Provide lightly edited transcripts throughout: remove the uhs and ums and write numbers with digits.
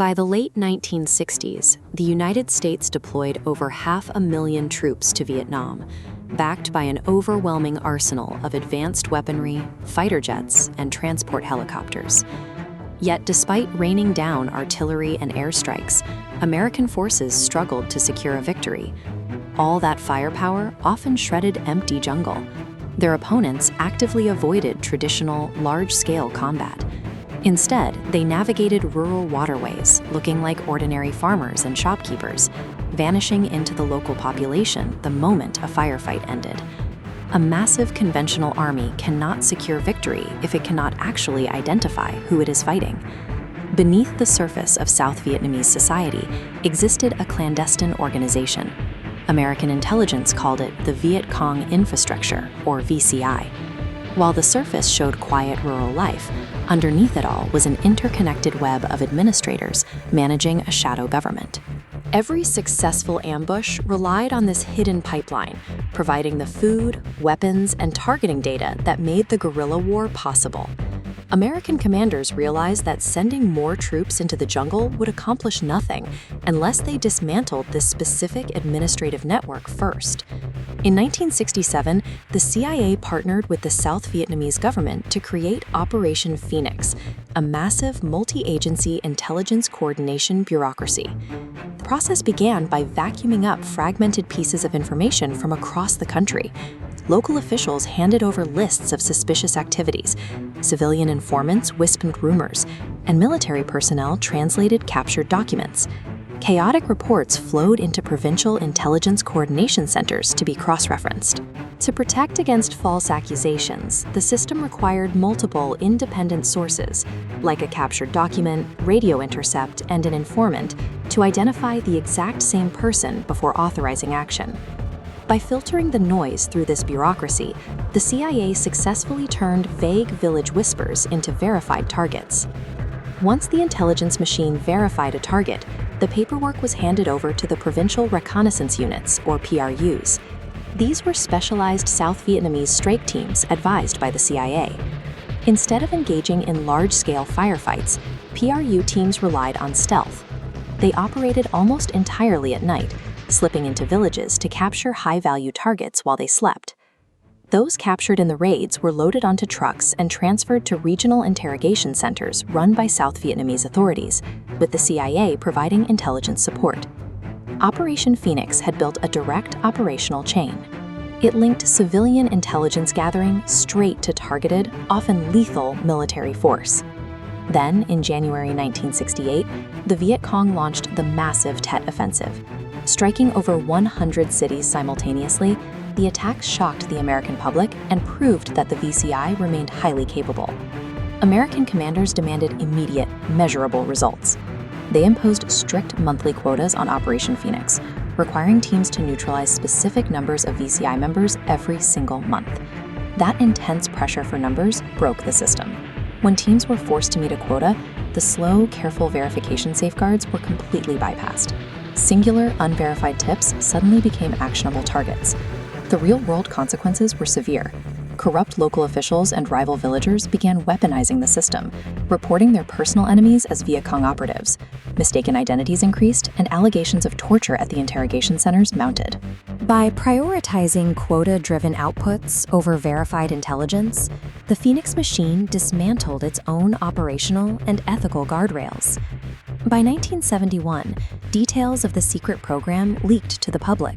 By the late 1960s, the United States deployed over 500,000 troops to Vietnam, backed by an overwhelming arsenal of advanced weaponry, fighter jets, and transport helicopters. Yet despite raining down artillery and airstrikes, American forces struggled to secure a victory. All that firepower often shredded empty jungle. Their opponents actively avoided traditional, large-scale combat. Instead, they navigated rural waterways, looking like ordinary farmers and shopkeepers, vanishing into the local population the moment a firefight ended. A massive conventional army cannot secure victory if it cannot actually identify who it is fighting. Beneath the surface of South Vietnamese society existed a clandestine organization. American intelligence called it the Viet Cong Infrastructure, or VCI. While the surface showed quiet rural life, underneath it all was an interconnected web of administrators managing a shadow government. Every successful ambush relied on this hidden pipeline, providing the food, weapons, and targeting data that made the guerrilla war possible. American commanders realized that sending more troops into the jungle would accomplish nothing unless they dismantled this specific administrative network first. In 1967, the CIA partnered with the South Vietnamese government to create Operation Phoenix, a massive multi-agency intelligence coordination bureaucracy. The process began by vacuuming up fragmented pieces of information from across the country. Local officials handed over lists of suspicious activities, civilian informants whispered rumors, and military personnel translated captured documents. Chaotic reports flowed into provincial intelligence coordination centers to be cross-referenced. To protect against false accusations, the system required multiple independent sources, like a captured document, radio intercept, and an informant, to identify the exact same person before authorizing action. By filtering the noise through this bureaucracy, the CIA successfully turned vague village whispers into verified targets. Once the intelligence machine verified a target, the paperwork was handed over to the Provincial Reconnaissance Units, or PRUs. These were specialized South Vietnamese strike teams advised by the CIA. Instead of engaging in large-scale firefights, PRU teams relied on stealth. They operated almost entirely at night, slipping into villages to capture high-value targets while they slept. Those captured in the raids were loaded onto trucks and transferred to regional interrogation centers run by South Vietnamese authorities, with the CIA providing intelligence support. Operation Phoenix had built a direct operational chain. It linked civilian intelligence gathering straight to targeted, often lethal military force. Then, in January 1968, the Viet Cong launched the massive Tet Offensive. Striking over 100 cities simultaneously, the attacks shocked the American public and proved that the VCI remained highly capable. American commanders demanded immediate, measurable results. They imposed strict monthly quotas on Operation Phoenix, requiring teams to neutralize specific numbers of VCI members every single month. That intense pressure for numbers broke the system. When teams were forced to meet a quota, the slow, careful verification safeguards were completely bypassed. Singular, unverified tips suddenly became actionable targets. The real-world consequences were severe. Corrupt local officials and rival villagers began weaponizing the system, reporting their personal enemies as Viet Cong operatives. Mistaken identities increased, and allegations of torture at the interrogation centers mounted. By prioritizing quota-driven outputs over verified intelligence, the Phoenix machine dismantled its own operational and ethical guardrails. By 1971, details of the secret program leaked to the public,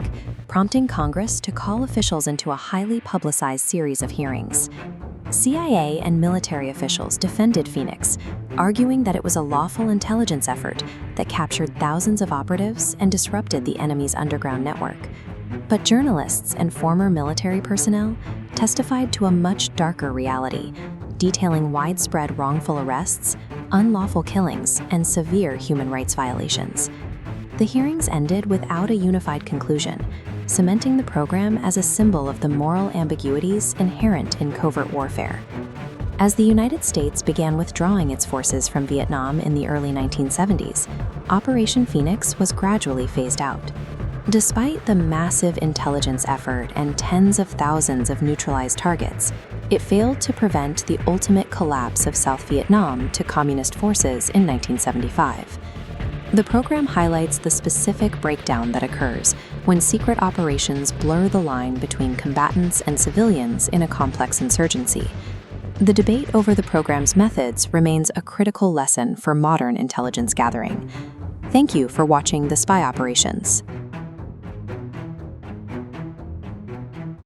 prompting Congress to call officials into a highly publicized series of hearings. CIA and military officials defended Phoenix, arguing that it was a lawful intelligence effort that captured thousands of operatives and disrupted the enemy's underground network. But journalists and former military personnel testified to a much darker reality, detailing widespread wrongful arrests, unlawful killings, and severe human rights violations. The hearings ended without a unified conclusion, cementing the program as a symbol of the moral ambiguities inherent in covert warfare. As the United States began withdrawing its forces from Vietnam in the early 1970s, Operation Phoenix was gradually phased out. Despite the massive intelligence effort and tens of thousands of neutralized targets, it failed to prevent the ultimate collapse of South Vietnam to communist forces in 1975. The program highlights the specific breakdown that occurs when secret operations blur the line between combatants and civilians in a complex insurgency. The debate over the program's methods remains a critical lesson for modern intelligence gathering. Thank you for watching The Spy Operations.